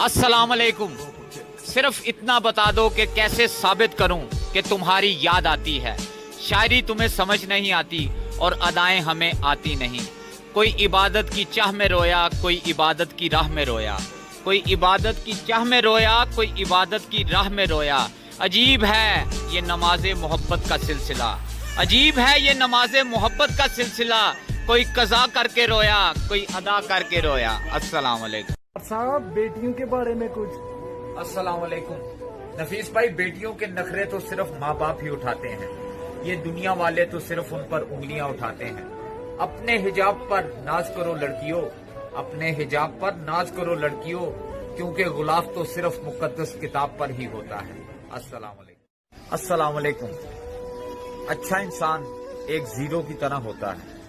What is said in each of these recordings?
अस्सलाम वालेकुम। सिर्फ इतना बता दो कि कैसे साबित करूं कि तुम्हारी याद आती है। शायरी तुम्हें समझ नहीं आती और अदाएं हमें आती नहीं। कोई इबादत की चाह में रोया, कोई इबादत की राह में रोया, कोई इबादत की चाह में रोया, कोई इबादत की राह में रोया। अजीब है ये नमाज़े मोहब्बत का सिलसिला, अजीब है ये नमाज़े मोहब्बत का सिलसिला। कोई कज़ा करके रोया, कोई अदा करके रोया। अस्सलाम वालेकुम साहब, बेटियों के बारे में कुछ। अस्सलाम वालेकुम। नफीस भाई, बेटियों के नखरे तो सिर्फ माँ बाप ही उठाते हैं। ये दुनिया वाले तो सिर्फ उन पर उंगलियां उठाते हैं। अपने हिजाब पर नाज करो लड़कियों, अपने हिजाब पर नाज करो लड़कियों, क्योंकि गुलाफ तो सिर्फ मुकद्दस किताब पर ही होता है। अस्सलाम वालेकुम। अस्सलाम वालेकुम। अच्छा इंसान एक जीरो की तरह होता है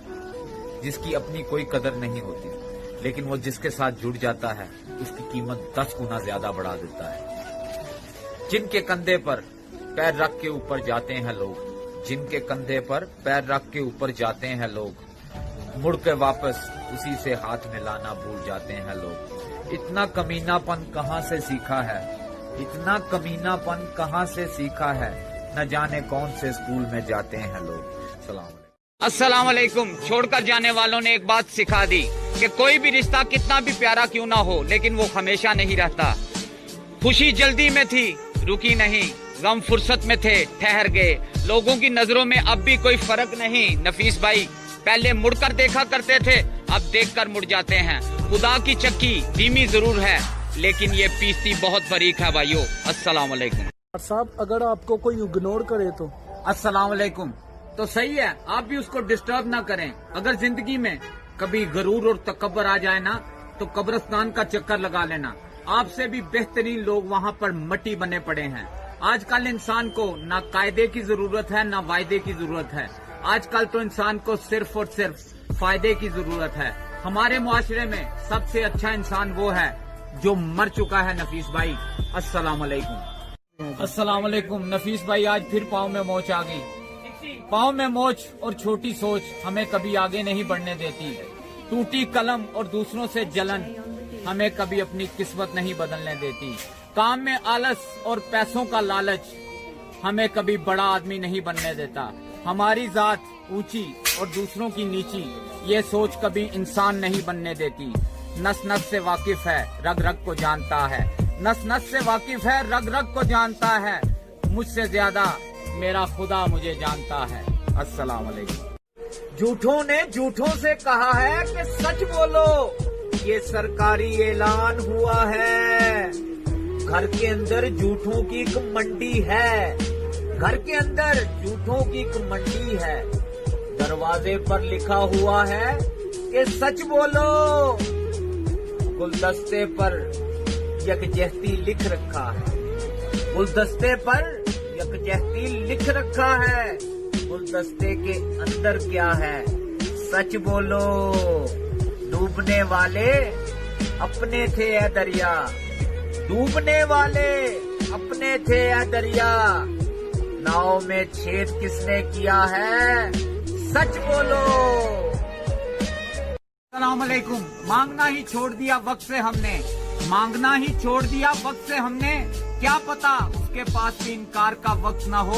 जिसकी अपनी कोई कदर नहीं होती, लेकिन वो जिसके साथ जुड़ जाता है उसकी कीमत 10 गुना ज्यादा बढ़ा देता है। जिनके कंधे पर पैर रख के ऊपर जाते हैं लोग, जिनके कंधे पर पैर रख के ऊपर जाते हैं लोग, मुड़ के वापस उसी से हाथ मिलाना भूल जाते हैं लोग। इतना कमीनापन कहाँ से सीखा है, इतना कमीनापन कहाँ से सीखा है, न जाने कौन से स्कूल में जाते हैं लोग। सलाम। अस्सलाम वालेकुम। छोड़कर जाने वालों ने एक बात सिखा दी कि कोई भी रिश्ता कितना भी प्यारा क्यों ना हो, लेकिन वो हमेशा नहीं रहता। खुशी जल्दी में थी, रुकी नहीं, गम फुर्सत में थे, ठहर गए। लोगों की नजरों में अब भी कोई फर्क नहीं। नफीस भाई, पहले मुड़कर देखा करते थे, अब देखकर मुड़ जाते हैं। खुदा की चक्की धीमी जरूर है, लेकिन ये पीसती बहुत बारीक है भाइयों। अस्सलाम वालेकुम। साहब, अगर आपको कोई इग्नोर करे तो? अस्सलाम वालेकुम। तो सही है, आप भी उसको डिस्टर्ब ना करें। अगर जिंदगी में कभी गरूर और तकब्बर आ जाए ना, तो कब्रिस्तान का चक्कर लगा लेना। आपसे भी बेहतरीन लोग वहाँ पर मट्टी बने पड़े हैं। आजकल इंसान को ना कायदे की जरूरत है ना वायदे की जरूरत है। आजकल तो इंसान को सिर्फ और सिर्फ फायदे की जरूरत है। हमारे मुआशरे में सबसे अच्छा इंसान वो है जो मर चुका है। नफीस भाई, अस्सलाम वालेकुम। अस्सलाम वालेकुम। नफीस भाई, आज फिर पाँव में मोच आ गई। पाँव में मोच और छोटी सोच हमें कभी आगे नहीं बढ़ने देती। टूटी कलम और दूसरों से जलन हमें कभी अपनी किस्मत नहीं बदलने देती। काम में आलस और पैसों का लालच हमें कभी बड़ा आदमी नहीं बनने देता। हमारी जात ऊंची और दूसरों की नीची, ये सोच कभी इंसान नहीं बनने देती। नस नस से वाकिफ है, रग रग को जानता है। नस नस से वाकिफ है, रग रग को जानता है। मुझसे ज्यादा मेरा खुदा मुझे जानता है। अस्सलाम वालेकुम। झूठों ने झूठों से कहा है कि सच बोलो, ये सरकारी ऐलान हुआ है। घर के अंदर झूठों की एक मंडी है, घर के अंदर झूठों की एक मंडी है। दरवाजे पर लिखा हुआ है कि सच बोलो। गुलदस्ते पर यकजहती लिख रखा है, गुलदस्ते पर यकजहती लिख रखा है। गुलदस्ते के अंदर क्या है, सच बोलो। डूबने वाले अपने थे ए दरिया, डूबने वाले अपने थे ए दरिया। नाव में छेद किसने किया है, सच बोलो। अस्सलाम वालेकुम। मांगना ही छोड़ दिया वक्त से हमने, मांगना ही छोड़ दिया वक्त से हमने। क्या पता उसके पास भी इनकार का वक्त ना हो।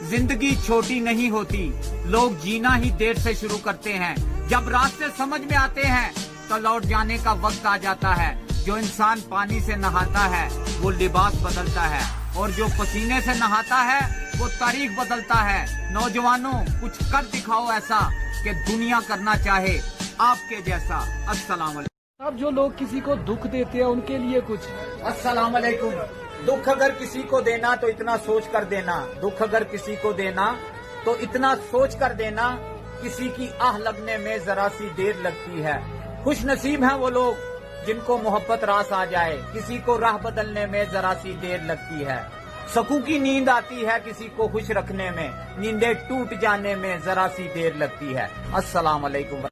जिंदगी छोटी नहीं होती, लोग जीना ही देर से शुरू करते हैं। जब रास्ते समझ में आते हैं तो लौट जाने का वक्त आ जाता है। जो इंसान पानी से नहाता है वो लिबास बदलता है, और जो पसीने से नहाता है वो तारीख बदलता है। नौजवानों, कुछ कर दिखाओ ऐसा कि दुनिया करना चाहे आपके जैसा। अस्सलाम वालेकुम। अब जो लोग किसी को दुख देते हैं उनके लिए कुछ? अस्सलाम वालेकुम। दुख अगर किसी को देना तो इतना सोच कर देना, दुख अगर किसी को देना तो इतना सोच कर देना। किसी की आह लगने में जरा सी देर लगती है। खुश नसीब हैं वो लोग जिनको मोहब्बत रास आ जाए, किसी को राह बदलने में जरा सी देर लगती है। सकूं की नींद आती है किसी को खुश रखने में, नींदें टूट जाने में जरा सी देर लगती है। अस्सलाम वालेकुम।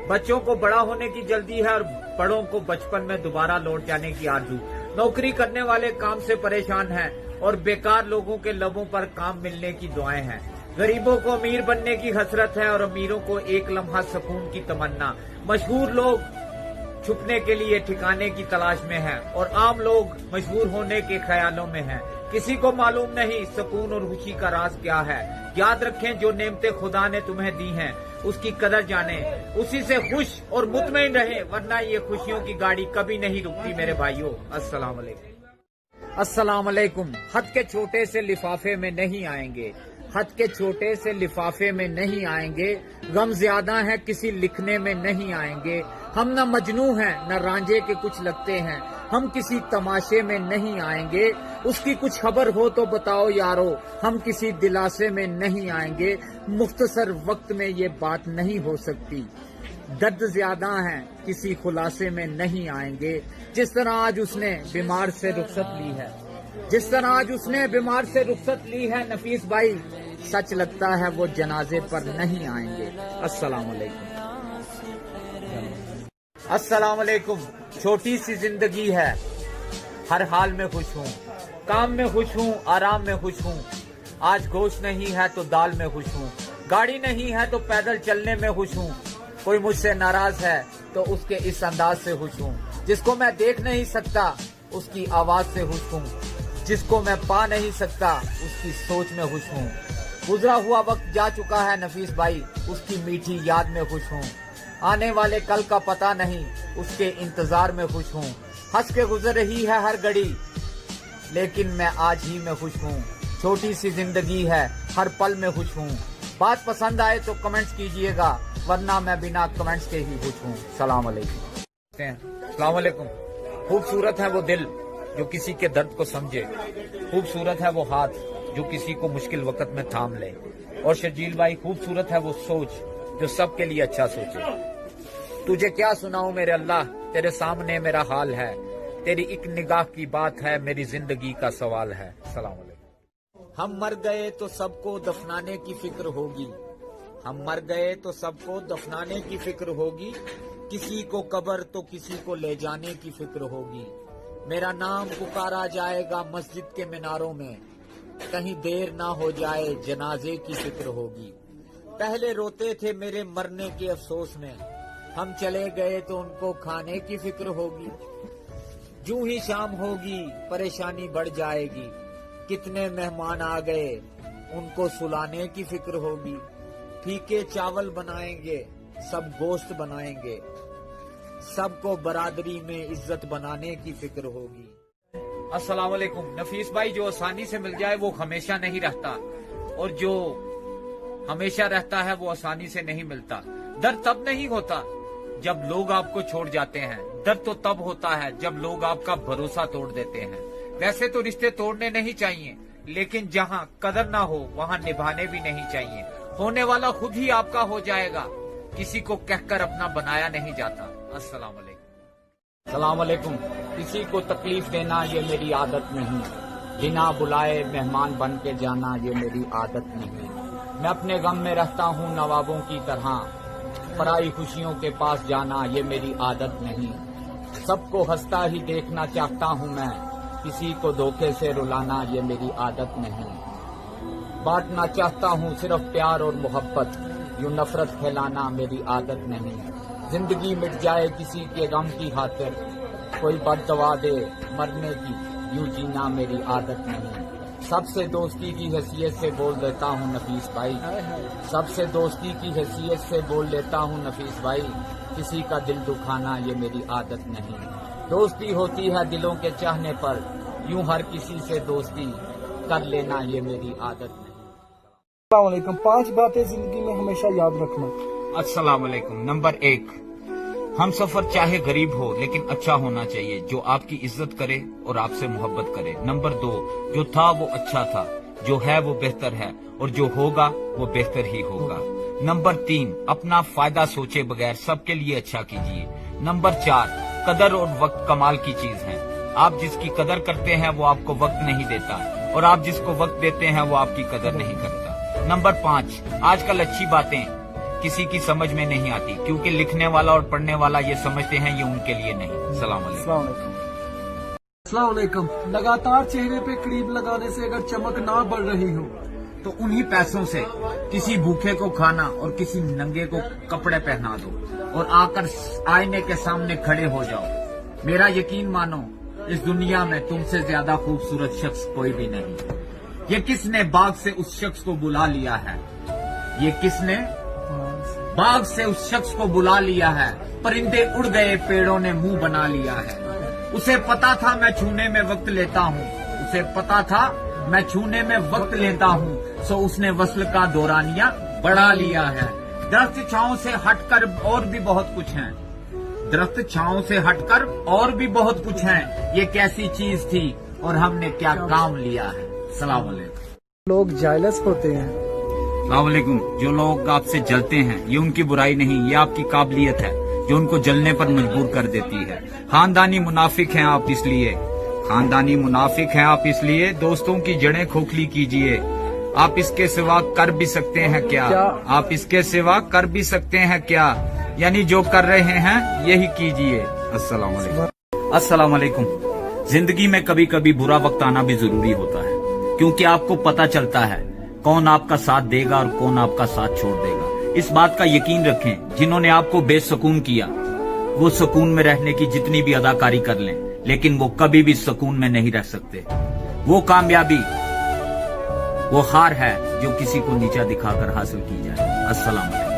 बच्चों को बड़ा होने की जल्दी है और बड़ों को बचपन में दोबारा लौट जाने की आरज़ू। नौकरी करने वाले काम से परेशान हैं और बेकार लोगों के लबों पर काम मिलने की दुआएं हैं। गरीबों को अमीर बनने की हसरत है और अमीरों को एक लम्हा सुकून की तमन्ना। मशहूर लोग छुपने के लिए ठिकाने की तलाश में है और आम लोग मशहूर होने के ख्यालों में हैं। किसी को मालूम नहीं सुकून और खुशी का राज क्या है। याद रखें जो नेमतें खुदा ने तुम्हें दी हैं उसकी कदर जाने, उसी से खुश और मुतमईन रहे, वरना ये खुशियों की गाड़ी कभी नहीं रुकती मेरे भाइयों। अस्सलाम वालेकुम। अस्सलाम वालेकुम। खत के छोटे से लिफाफे में नहीं आएंगे, खत के छोटे से लिफाफे में नहीं आएंगे, गम ज्यादा है किसी लिखने में नहीं आएंगे। हम न मजनू हैं न रांझे के कुछ लगते हैं, हम किसी तमाशे में नहीं आएंगे। उसकी कुछ खबर हो तो बताओ यारो, हम किसी दिलासे में नहीं आएंगे। मुख्तसर वक्त में ये बात नहीं हो सकती, दर्द ज्यादा है किसी खुलासे में नहीं आएंगे। जिस तरह आज उसने बीमार से रुखसत ली है, जिस तरह आज उसने बीमार से रुखसत ली है नफीस भाई, सच लगता है वो जनाजे पर नहीं आएंगे। अस्सलाम वालेकुम। अस्सलाम वालेकुम। छोटी सी जिंदगी है, हर हाल में खुश हूँ, काम में खुश हूँ, आराम में खुश हूँ। आज गोश्त नहीं है तो दाल में खुश हूँ, गाड़ी नहीं है तो पैदल चलने में खुश हूँ। कोई मुझसे नाराज है तो उसके इस अंदाज से खुश हूँ, जिसको मैं देख नहीं सकता उसकी आवाज से खुश हूँ, जिसको मैं पा नहीं सकता उसकी सोच में खुश हूँ। गुजरा हुआ वक्त जा चुका है नफीस भाई, उसकी मीठी याद में खुश हूँ। आने वाले कल का पता नहीं उसके इंतजार में खुश हूँ। हंस के गुजर रही है हर घड़ी लेकिन मैं आज ही में खुश हूँ। छोटी सी जिंदगी है, हर पल में खुश हूँ। बात पसंद आए तो कमेंट्स कीजिएगा, वरना मैं बिना कमेंट्स के ही खुश हूँ। सलाम अलैकुम। सलाम अलैकुम। खूबसूरत है वो दिल जो किसी के दर्द को समझे, खूबसूरत है वो हाथ जो किसी को मुश्किल वक्त में थाम ले, और शर्जील भाई खूबसूरत है वो सोच जो सबके लिए अच्छा सोचे। तुझे क्या सुनाऊं मेरे अल्लाह, तेरे सामने मेरा हाल है, तेरी एक निगाह की बात है, मेरी जिंदगी का सवाल है। सलाम अलैकुम। हम मर गए तो सबको दफनाने की फिक्र होगी, हम मर गए तो सबको दफनाने की फिक्र होगी। किसी को कब्र तो किसी को ले जाने की फिक्र होगी। मेरा नाम पुकारा जाएगा मस्जिद के मीनारों में, कहीं देर ना हो जाए जनाजे की फिक्र होगी। पहले रोते थे मेरे मरने के अफसोस में, हम चले गए तो उनको खाने की फिक्र होगी। जूं ही शाम होगी परेशानी बढ़ जाएगी, कितने मेहमान आ गए उनको सुलाने की फिक्र होगी। फीके चावल बनाएंगे सब गोश्त बनाएंगे, सबको बरादरी में इज्जत बनाने की फिक्र होगी। अस्सलाम वालेकुम। नफीस भाई जो आसानी से मिल जाए वो हमेशा नहीं रहता, और जो हमेशा रहता है वो आसानी से नहीं मिलता। दर्द तब नहीं होता जब लोग आपको छोड़ जाते हैं, दर्द तो तब होता है जब लोग आपका भरोसा तोड़ देते हैं। वैसे तो रिश्ते तोड़ने नहीं चाहिए, लेकिन जहाँ कदर ना हो वहाँ निभाने भी नहीं चाहिए। होने वाला खुद ही आपका हो जाएगा, किसी को कहकर अपना बनाया नहीं जाता। अस्सलाम वालेकुम। सलाम वालेकुम। किसी को तकलीफ देना ये मेरी आदत नहीं, बिना बुलाए मेहमान बन के जाना ये मेरी आदत नहीं। मैं अपने गम में रहता हूँ नवाबों की तरह, पराई खुशियों के पास जाना ये मेरी आदत नहीं। सबको हंसता ही देखना चाहता हूँ मैं, किसी को धोखे से रुलाना ये मेरी आदत नहीं। बांटना चाहता हूँ सिर्फ प्यार और मोहब्बत, यूं नफरत फैलाना मेरी आदत नहीं। जिंदगी मिट जाए किसी के गम की खातिर, कोई बददवा दे मरने की यूं जीना मेरी आदत नहीं। सबसे दोस्ती की हैसियत से बोल देता हूँ नफीस भाई, सबसे दोस्ती की हैसियत से बोल लेता हूँ नफीस भाई, किसी का दिल दुखाना ये मेरी आदत नहीं। दोस्ती होती है दिलों के चाहने पर, यूं हर किसी से दोस्ती कर लेना ये मेरी आदत नहीं। अस्सलाम वालेकुम। 5 बातें जिंदगी में हमेशा याद रखना। अस्सलाम वालेकुम। नंबर 1, हम सफर चाहे गरीब हो लेकिन अच्छा होना चाहिए, जो आपकी इज्जत करे और आपसे मोहब्बत करे। नंबर 2, जो था वो अच्छा था, जो है वो बेहतर है, और जो होगा वो बेहतर ही होगा। नंबर 3, अपना फायदा सोचे बगैर सबके लिए अच्छा कीजिए। नंबर 4, कदर और वक्त कमाल की चीज है। आप जिसकी कदर करते हैं वो आपको वक्त नहीं देता, और आप जिसको वक्त देते हैं वो आपकी कदर नहीं करता। नंबर 5, आजकल अच्छी बातें किसी की समझ में नहीं आती, क्योंकि लिखने वाला और पढ़ने वाला ये समझते हैं ये उनके लिए नहीं। सलाम अलैकुम। अस्सलाम वालेकुम। लगातार चेहरे पे क्रीम लगाने से अगर चमक ना बढ़ रही हो तो उन्हीं पैसों से किसी भूखे को खाना और किसी नंगे को कपड़े पहना दो। और आकर आईने के सामने खड़े हो जाओ। मेरा यकीन मानो, इस दुनिया में तुमसे ज्यादा खूबसूरत शख्स कोई भी नहीं। ये किसने बाग से उस शख्स को बुला लिया है? ये किसने बाग से उस शख्स को बुला लिया है? परिंदे उड़ गए, पेड़ों ने मुंह बना लिया है। उसे पता था मैं छूने में वक्त लेता हूँ, उसे पता था मैं छूने में वक्त लेता हूँ, सो उसने वस्ल का दौरानिया बढ़ा लिया है। दरख्त छांव से हटकर और भी बहुत कुछ है, दरख्त छांव से हटकर और भी बहुत कुछ है। ये कैसी चीज थी और हमने क्या काम लिया है। सलाम अलैकुम। लोग जायलस होते हैं। सलाम अलैकुम। जो लोग आपसे जलते हैं, ये उनकी बुराई नहीं, ये आपकी काबिलियत है जो उनको जलने पर मजबूर कर देती है। खानदानी मुनाफिक हैं आप, इसलिए खानदानी मुनाफिक हैं आप, इसलिए दोस्तों की जड़ें खोखली कीजिए। आप इसके सिवा कर भी सकते हैं क्या? आप इसके सिवा कर भी सकते हैं क्या? यानी जो कर रहे हैं यही कीजिए। अस्सलाम वालेकुम। अस्सलाम वालेकुम। जिंदगी में कभी कभी बुरा वक्त आना भी जरूरी होता है, क्योंकि आपको पता चलता है कौन आपका साथ देगा और कौन आपका साथ छोड़ देगा। इस बात का यकीन रखें, जिन्होंने आपको बेसुकून किया वो सुकून में रहने की जितनी भी अदाकारी कर लें, लेकिन वो कभी भी सुकून में नहीं रह सकते। वो कामयाबी, वो हार है जो किसी को नीचा दिखाकर हासिल की जाए। अस्सलाम वालेकुम।